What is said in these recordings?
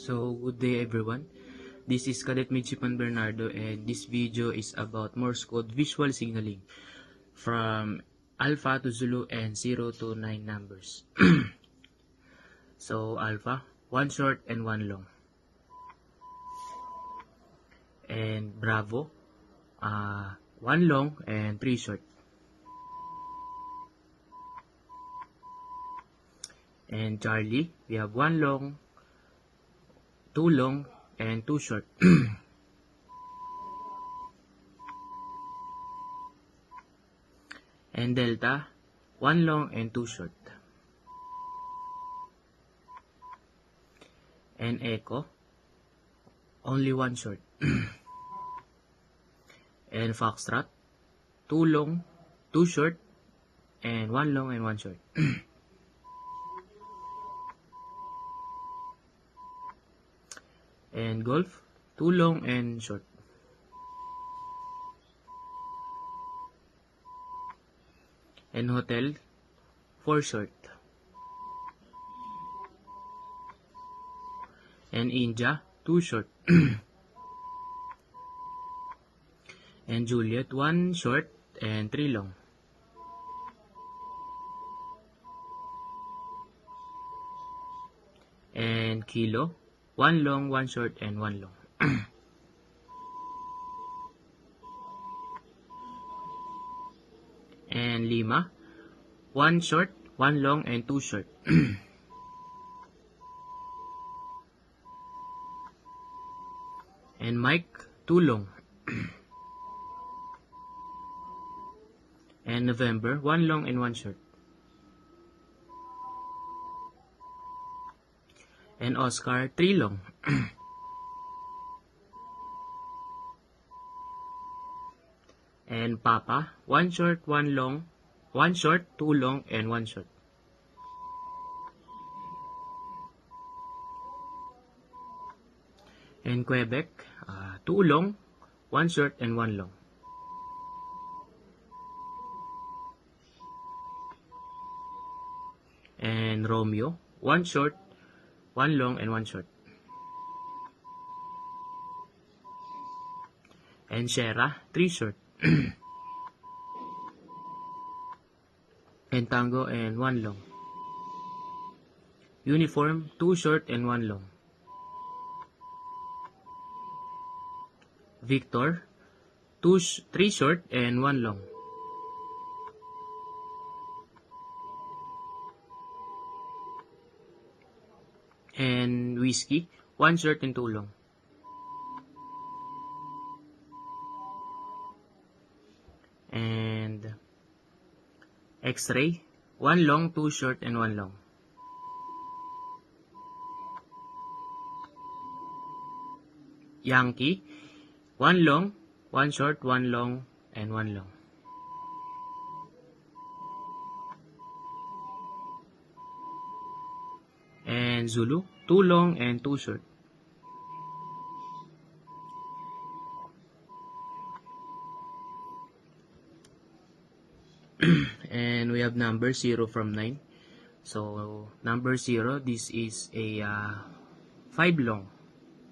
So, good day everyone. This is Cadet Midshipman Bernardo and this video is about Morse code visual signaling from Alpha to Zulu and 0 to 9 numbers. So, Alpha, 1 short and 1 long. And Bravo, 1 long and 3 short. And Charlie, we have 1 long, 2 long, and 2 short. And Delta, 1 long and 2 short. And Echo, only 1 short. And Foxtrot, 2 long, 2 short, and 1 long and 1 short. And Golf, 2 long and short. And Hotel, 4 short. And India, 2 short. And Juliet, 1 short and 3 long. And Kilo, 1 long, 1 short, and 1 long. And Lima, 1 short, 1 long, and 2 short. And Mike, 2 long. And November, 1 long and 1 short. And Oscar, 3 long. And Papa, 1 short, 1 long, 1 short, 2 long, and 1 short. And Quebec, 2 long, 1 short, and 1 long. And Romeo, 1 short, 1 long, and 1 short. And Shera, 3 short. And Tango and 1 long. Uniform, 2 short and 1 long. Victor, 3 short and 1 long. And Whiskey, 1 short and 2 long. And X-Ray, 1 long, 2 short, and 1 long. Yankee, 1 long, 1 short, 1 long, and 1 long. And Zulu, 2 long and 2 short. And we have number 0 from 9. So, number 0, this is a 5 long.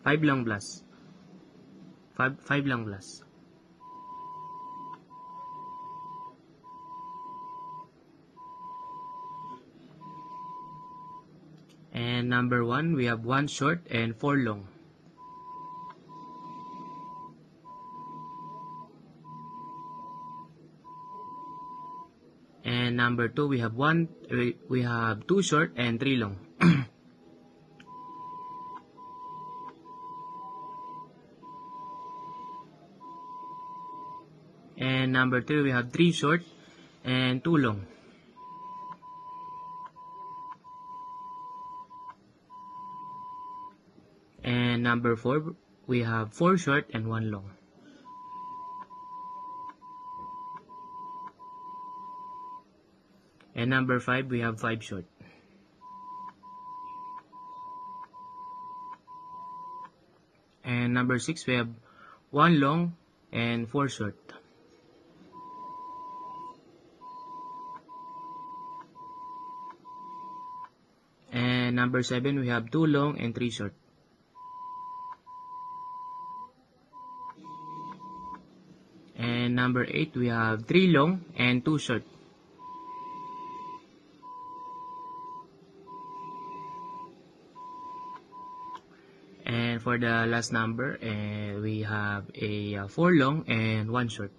5 long plus. 5 long plus. And number 1, we have 1 short and 4 long. And number 2, we have 2 short and 3 long. And number 3, we have 3 short and 2 long. And number 4, we have 4 short and 1 long. And number 5, we have 5 short. And number 6, we have 1 long and 4 short. And number 7, we have 2 long and 3 short. And number 8, we have 3 long and 2 short. And for the last number, we have a 4 long and 1 short.